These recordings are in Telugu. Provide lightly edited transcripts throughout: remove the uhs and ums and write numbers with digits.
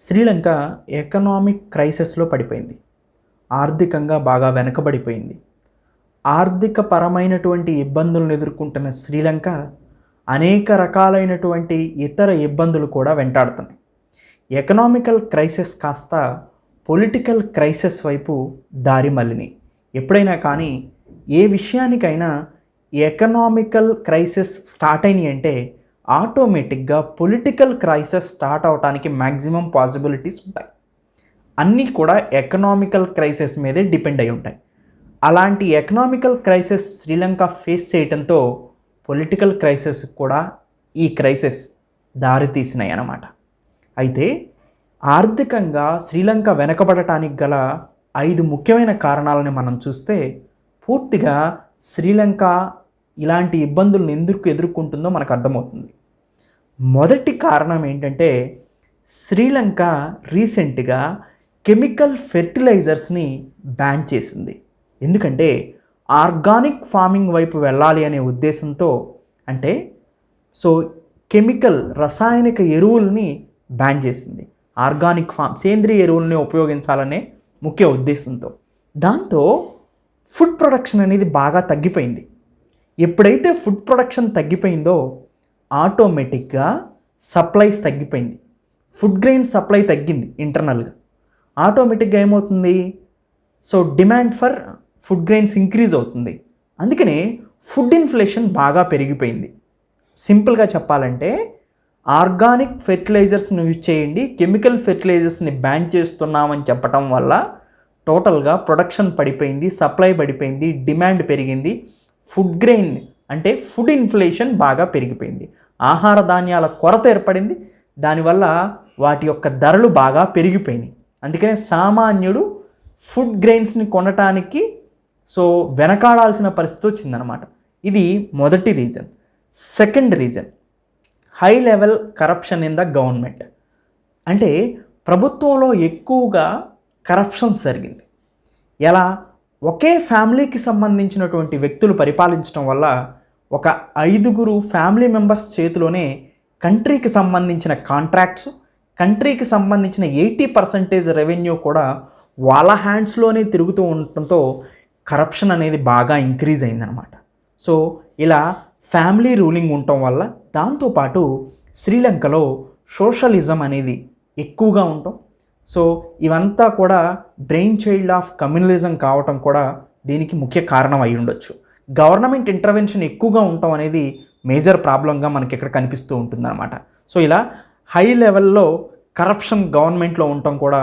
శ్రీలంక ఎకనామిక్ క్రైసిస్లో పడిపోయింది. ఆర్థికంగా బాగా వెనకబడిపోయింది. ఆర్థిక పరమైనటువంటి ఇబ్బందులను ఎదుర్కొంటున్న శ్రీలంక అనేక రకాలైనటువంటి ఇతర ఇబ్బందులు కూడా వెంటాడుతున్నాయి. ఎకనామికల్ క్రైసిస్ కాస్త పొలిటికల్ క్రైసిస్ వైపు దారి మళ్ళినాయి. ఎప్పుడైనా కానీ ఏ విషయానికైనా ఎకనామికల్ క్రైసిస్ స్టార్ట్ అయినాయి అంటే ఆటోమేటిక్గా పొలిటికల్ క్రైసిస్ స్టార్ట్ అవడానికి మ్యాక్సిమం పాసిబిలిటీస్ ఉంటాయి. అన్నీ కూడా ఎకనామికల్ క్రైసిస్ మీదే డిపెండ్ అయి ఉంటాయి. అలాంటి ఎకనామికల్ క్రైసిస్ శ్రీలంక ఫేస్ చేయడంతో పొలిటికల్ క్రైసిస్ కూడా ఈ క్రైసిస్ దారితీసినాయి అన్నమాట. అయితే ఆర్థికంగా శ్రీలంక వెనకబడటానికి గల 5 ముఖ్యమైన కారణాలను మనం చూస్తే పూర్తిగా శ్రీలంక ఇలాంటి ఇబ్బందులను ఎందుకు ఎదుర్కొంటుందో మనకు అర్థమవుతుంది. మొదటి కారణం ఏంటంటే శ్రీలంక రీసెంట్గా కెమికల్ ఫెర్టిలైజర్స్ని బ్యాన్ చేసింది. ఎందుకంటే ఆర్గానిక్ ఫార్మింగ్ వైపు వెళ్ళాలి అనే ఉద్దేశంతో, అంటే కెమికల్ రసాయనిక ఎరువుల్ని బ్యాన్ చేసింది. ఆర్గానిక్ సేంద్రియ ఎరువుల్ని ఉపయోగించాలనే ముఖ్య ఉద్దేశంతో. దాంతో ఫుడ్ ప్రొడక్షన్ అనేది బాగా తగ్గిపోయింది. ఎప్పుడైతే ఫుడ్ ప్రొడక్షన్ తగ్గిపోయిందో ఆటోమేటిక్గా సప్లైస్ తగ్గిపోయింది. ఫుడ్ గ్రెయిన్ సప్లై తగ్గింది ఇంటర్నల్గా. ఆటోమేటిక్గా ఏమవుతుంది, demand for food grains increase అవుతుంది. అందుకనే ఫుడ్ ఇన్ఫ్లేషన్ బాగా పెరిగిపోయింది. సింపుల్గా చెప్పాలంటే ఆర్గానిక్ ఫెర్టిలైజర్స్ని యూజ్ చేయండి, కెమికల్ ఫెర్టిలైజర్స్ని బ్యాన్ చేస్తున్నామని చెప్పటం వల్ల టోటల్గా ప్రొడక్షన్ పడిపోయింది, సప్లై పడిపోయింది, డిమాండ్ పెరిగింది. ఫుడ్ గ్రెయిన్ అంటే ఫుడ్ ఇన్ఫ్లేషన్ బాగా పెరిగిపోయింది. ఆహార ధాన్యాల కొరత ఏర్పడింది. దానివల్ల వాటి యొక్క ధరలు బాగా పెరిగిపోయినాయి. అందుకనే సామాన్యుడు ఫుడ్ గ్రెయిన్స్ని కొనటానికి వెనకాడాల్సిన పరిస్థితి వచ్చిందనమాట. ఇది మొదటి reason. Second reason, high level corruption in the government. అంటే ప్రభుత్వంలో ఎక్కువగా కరప్షన్స్ జరిగింది. ఎలా, ఒకే ఫ్యామిలీకి సంబంధించినటువంటి వ్యక్తులు పరిపాలించడం వల్ల ఒక 5 ఫ్యామిలీ మెంబర్స్ చేతిలోనే కంట్రీకి సంబంధించిన కాంట్రాక్ట్స్, కంట్రీకి సంబంధించిన 80% రెవెన్యూ కూడా వాళ్ళ హ్యాండ్స్లోనే తిరుగుతూ ఉండటంతో కరప్షన్ అనేది బాగా ఇంక్రీజ్ అయిందనమాట. ఇలా ఫ్యామిలీ రూలింగ్ ఉండటం వల్ల, దాంతోపాటు శ్రీలంకలో సోషలిజం అనేది ఎక్కువగా ఉండటం, ఇవంతా కూడా బ్రెయిన్ చైల్డ్ ఆఫ్ కమ్యూనలిజం కావటం కూడా దీనికి ముఖ్య కారణం అయి ఉండొచ్చు. గవర్నమెంట్ ఇంటర్వెన్షన్ ఎక్కువగా ఉండటం అనేది మేజర్ ప్రాబ్లంగా మనకి ఇక్కడ కనిపిస్తూ ఉంటుందన్నమాట. ఇలా హై లెవెల్లో కరప్షన్ గవర్నమెంట్లో ఉండటం కూడా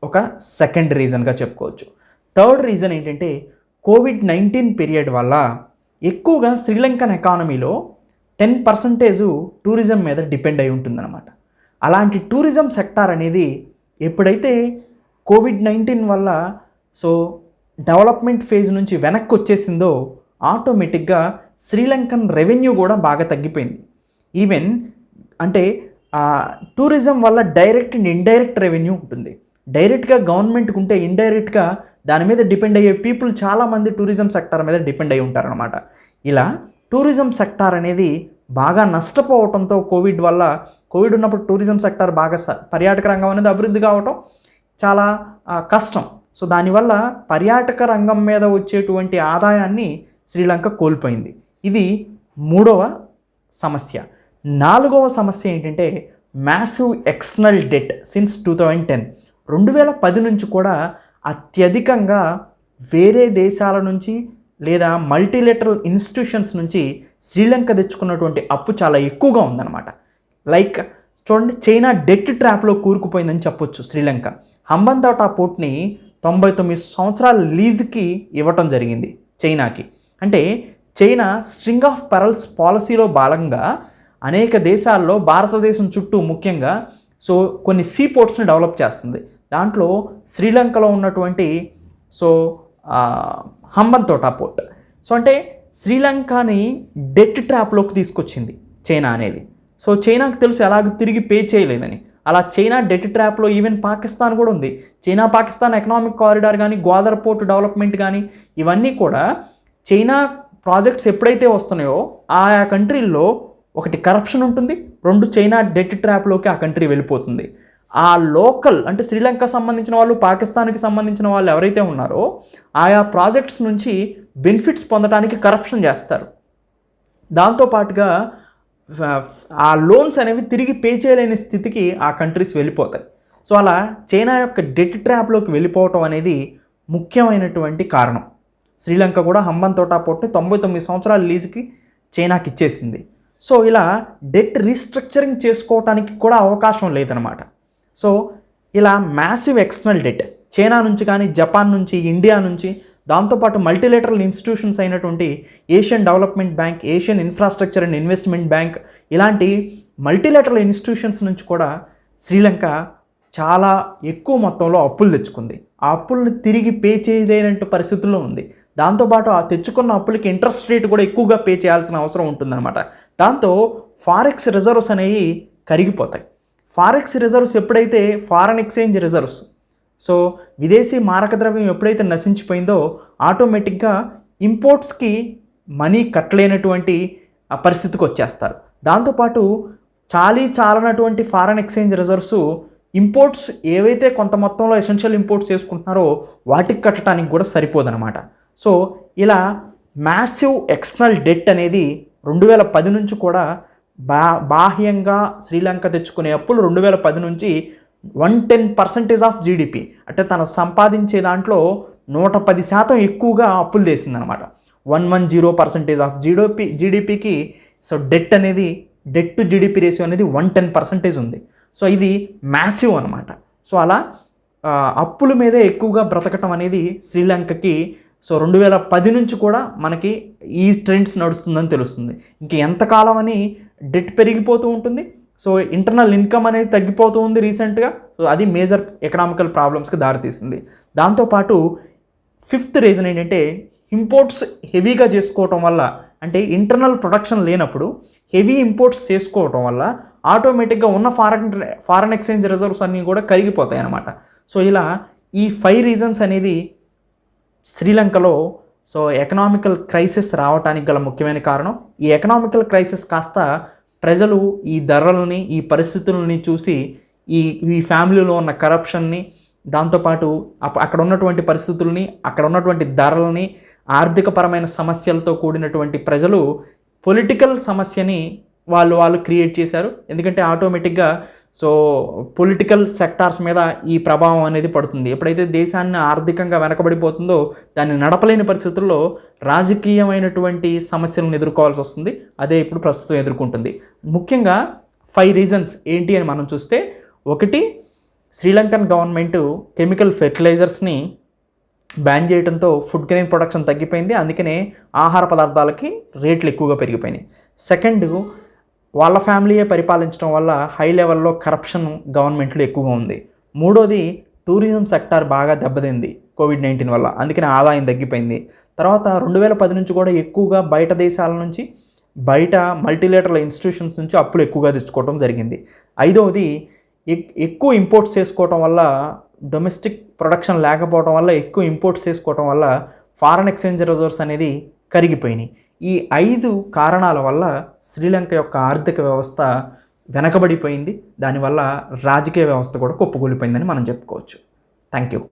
ఒక సెకండ్ రీజన్గా చెప్పుకోవచ్చు. థర్డ్ రీజన్ ఏంటంటే కోవిడ్-19 పీరియడ్ వల్ల ఎక్కువగా శ్రీలంకన్ ఎకానమీలో 10% టూరిజం మీద డిపెండ్ అయి ఉంటుందన్నమాట. అలాంటి టూరిజం సెక్టార్ అనేది ఎప్పుడైతే కోవిడ్-19 వల్ల డెవలప్మెంట్ ఫేజ్ నుంచి వెనక్కి వచ్చేసిందో ఆటోమేటిక్గా శ్రీలంకన్ రెవెన్యూ కూడా బాగా తగ్గిపోయింది. ఈవెన్ అంటే టూరిజం వల్ల డైరెక్ట్ అండ్ ఇండైరెక్ట్ రెవెన్యూ ఉంటుంది. డైరెక్ట్గా గవర్నమెంట్కి ఉంటే ఇండైరెక్ట్గా దాని మీద డిపెండ్ అయ్యే పీపుల్ చాలామంది టూరిజం సెక్టార్ మీద డిపెండ్ అయి ఉంటారనమాట. ఇలా టూరిజం సెక్టార్ అనేది బాగా నష్టపోవడంతో కోవిడ్ ఉన్నప్పుడు టూరిజం సెక్టార్ బాగా పర్యాటక రంగం అనేది అభివృద్ధి కావటం చాలా కష్టం. దానివల్ల పర్యాటక రంగం మీద వచ్చేటువంటి ఆదాయాన్ని శ్రీలంక కోల్పోయింది. ఇది 3వ సమస్య. 4వ సమస్య ఏంటంటే మ్యాసివ్ ఎక్స్టర్నల్ డెట్ సిన్స్ 2010. 2010 నుంచి కూడా అత్యధికంగా వేరే దేశాల నుంచి లేదా మల్టీలేటరల్ ఇన్స్టిట్యూషన్స్ నుంచి శ్రీలంక తెచ్చుకున్నటువంటి అప్పు చాలా ఎక్కువగా ఉందన్నమాట. చూడండి, చైనా డెట్ ట్రాప్లో కూరుకుపోయిందని చెప్పొచ్చు. శ్రీలంక హంబంతోటా పోర్ట్ని 99 సంవత్సరాల లీజుకి ఇవ్వటం జరిగింది చైనాకి. అంటే చైనా స్ట్రింగ్ ఆఫ్ పెరల్స్ పాలసీలో భాగంగా అనేక దేశాల్లో భారతదేశం చుట్టూ ముఖ్యంగా కొన్ని సీ పోర్ట్స్ని డెవలప్ చేస్తుంది. దాంట్లో శ్రీలంకలో ఉన్నటువంటి హంబంతోటా పోర్ట్ అంటే శ్రీలంకని డెట్ ట్రాప్లోకి తీసుకొచ్చింది చైనా అనేది. చైనాకు తెలుసు ఎలాగ తిరిగి పే చేయలేదని. అలా చైనా డెట్ ట్రాప్లో ఈవెన్ పాకిస్తాన్ కూడా ఉంది. చైనా పాకిస్తాన్ ఎకనామిక్ కారిడార్ కానీ, గ్వాదర్ పోర్ట్ డెవలప్మెంట్ కానీ, ఇవన్నీ కూడా చైనా ప్రాజెక్ట్స్ ఎప్పుడైతే వస్తున్నాయో ఆయా కంట్రీల్లో ఒకటి కరప్షన్ ఉంటుంది, 2 చైనా డెట్ ట్రాప్లోకి ఆ కంట్రీ వెళ్ళిపోతుంది. ఆ లోకల్ అంటే శ్రీలంక సంబంధించిన వాళ్ళు, పాకిస్తాన్కి సంబంధించిన వాళ్ళు ఎవరైతే ఉన్నారో ఆయా ప్రాజెక్ట్స్ నుంచి బెనిఫిట్స్ పొందడానికి కరప్షన్ చేస్తారు. దాంతోపాటుగా ఆ లోన్స్ అనేవి తిరిగి పే చేయలేని స్థితికి ఆ కంట్రీస్ వెళ్ళిపోతాయి. సో అలా చైనా యొక్క డెట్ ట్రాప్లోకి వెళ్ళిపోవటం అనేది ముఖ్యమైనటువంటి కారణం. శ్రీలంక కూడా హంబన్ తోటా పోర్ట్ని 99 సంవత్సరాల లీజుకి చైనాకి ఇచ్చేసింది. సో ఇలా డెట్ రీస్ట్రక్చరింగ్ చేసుకోవటానికి కూడా అవకాశం లేదనమాట. సో ఇలా మ్యాసివ్ ఎక్స్టర్నల్ డెట్ చైనా నుంచి కానీ, జపాన్ నుంచి, ఇండియా నుంచి, దాంతోపాటు మల్టీలేటరల్ ఇన్స్టిట్యూషన్స్ అయినటువంటి Asian development bank, Asian infrastructure and investment bank, ఇలాంటి మల్టీలేటరల్ ఇన్స్టిట్యూషన్స్ నుంచి కూడా శ్రీలంక చాలా ఎక్కువ మొత్తంలో అప్పులు తెచ్చుకుంది. ఆ అప్పులను తిరిగి పే చేయలేనట్టు పరిస్థితుల్లో ఉంది. దాంతోపాటు ఆ తెచ్చుకున్న అప్పులకి ఇంట్రెస్ట్ రేట్ కూడా ఎక్కువగా పే చేయాల్సిన అవసరం ఉంటుందన్నమాట. దాంతో ఫారెక్స్ రిజర్వ్స్ అనేవి కరిగిపోతాయి. ఫారెక్స్ రిజర్వ్స్ ఎప్పుడైతే ఫారెన్ ఎక్స్చేంజ్ రిజర్వ్స్, సో విదేశీ మారక ద్రవ్యం ఎప్పుడైతే నశించిపోయిందో ఆటోమేటిక్గా ఇంపోర్ట్స్కి మనీ కట్టలేనటువంటి పరిస్థితికి వచ్చేస్తారు. దాంతోపాటు చాలనటువంటి ఫారెన్ ఎక్స్చేంజ్ రిజర్వ్స్ ఇంపోర్ట్స్ ఏవైతే కొంత మొత్తంలో ఎసెన్షియల్ ఇంపోర్ట్స్ చేసుకుంటున్నారో వాటికి కట్టడానికి కూడా సరిపోదన్నమాట. సో ఇలా మ్యాసివ్ ఎక్స్టర్నల్ డెట్ అనేది 2010 నుంచి కూడా బాహ్యంగా శ్రీలంక తెచ్చుకునే అప్పులు 2010 నుంచి 110% ఆఫ్ జీడిపి, అంటే తను సంపాదించే దాంట్లో 110% ఎక్కువగా అప్పులు చేసిందనమాట. 110% ఆఫ్ జీడిపికి so debt to GDP ratio అనేది 110% ఉంది. సో ఇది మ్యాసివ్ అనమాట. సో అలా అప్పుల మీదే ఎక్కువగా బ్రతకటం అనేది శ్రీలంకకి సో 2010 నుంచి కూడా మనకి ఈ ట్రెండ్స్ నడుస్తుందని తెలుస్తుంది. ఇంక ఎంతకాలం అని డెట్ పెరిగిపోతూ ఉంటుంది. సో ఇంటర్నల్ ఇన్కమ్ అనేది తగ్గిపోతూ ఉంది రీసెంట్గా. సో అది మేజర్ ఎకనామికల్ ప్రాబ్లమ్స్కి దారితీస్తుంది. దాంతోపాటు ఫిఫ్త్ రీజన్ ఏంటంటే ఇంపోర్ట్స్ హెవీగా చేసుకోవటం వల్ల, అంటే ఇంటర్నల్ ప్రొడక్షన్ లేనప్పుడు హెవీ ఇంపోర్ట్స్ చేసుకోవటం వల్ల ఆటోమేటిక్గా ఉన్న ఫారెన్ ఎక్స్చేంజ్ రిజర్వ్స్ అన్నీ కూడా కరిగిపోతాయి అన్నమాట. సో ఇలా ఈ 5 రీజన్స్ అనేది శ్రీలంకలో సో ఎకనామికల్ క్రైసిస్ రావడానికి గల ముఖ్యమైన కారణం. ఈ ఎకనామికల్ క్రైసిస్ కాస్త ప్రజలు ఈ ధరలని, ఈ పరిస్థితులని చూసి ఈ ఫ్యామిలీలో ఉన్న కరప్షన్ని, దాంతోపాటు అక్కడ ఉన్నటువంటి పరిస్థితుల్ని, అక్కడ ఉన్నటువంటి ధరలని, ఆర్థికపరమైన సమస్యలతో కూడినటువంటి ప్రజలు పొలిటికల్ సమస్యని వాళ్ళు క్రియేట్ చేశారు. ఎందుకంటే ఆటోమేటిక్గా సో పొలిటికల్ సెక్టార్స్ మీద ఈ ప్రభావం అనేది పడుతుంది. ఎప్పుడైతే దేశాన్ని ఆర్థికంగా వెనకబడిపోతుందో దాన్ని నడపలేని పరిస్థితుల్లో రాజకీయమైనటువంటి సమస్యలను ఎదుర్కోవాల్సి వస్తుంది. అదే ఇప్పుడు ప్రస్తుతం ఎదుర్కొంటుంది. ముఖ్యంగా 5 రీజన్స్ ఏంటి అని మనం చూస్తే, 1 శ్రీలంకన్ గవర్నమెంట్ కెమికల్ ఫెర్టిలైజర్స్ని బ్యాన్ చేయడంతో ఫుడ్ గ్రెయిన్ ప్రొడక్షన్ తగ్గిపోయింది. అందుకనే ఆహార పదార్థాలకి రేట్లు ఎక్కువగా పెరిగిపోయినాయి. 2 వాళ్ళ ఫ్యామిలీయే పరిపాలించడం వల్ల హై లెవెల్లో కరప్షన్ గవర్నమెంట్లో ఎక్కువగా ఉంది. 3 టూరిజం సెక్టార్ బాగా దెబ్బతింది కోవిడ్-19 వల్ల, అందుకని ఆదాయం తగ్గిపోయింది. తర్వాత 2010 నుంచి కూడా ఎక్కువగా బయట దేశాల నుంచి, బయట మల్టీలేటరల్ ఇన్స్టిట్యూషన్స్ నుంచి అప్పులు ఎక్కువగా తెచ్చుకోవడం జరిగింది. 5 ఎక్కువ ఇంపోర్ట్స్ చేసుకోవటం వల్ల, డొమెస్టిక్ ప్రొడక్షన్ లేకపోవడం వల్ల, ఎక్కువ ఇంపోర్ట్స్ చేసుకోవటం వల్ల ఫారెన్ ఎక్స్చేంజ్ రిజర్వ్స్ అనేది కరిగిపోయినాయి. ఈ 5 కారణాల వల్ల శ్రీలంక యొక్క ఆర్థిక వ్యవస్థ వెనకబడిపోయింది. దానివల్ల రాజకీయ వ్యవస్థ కూడా కుప్పకూలిపోయిందని మనం చెప్పుకోవచ్చు. Thank you.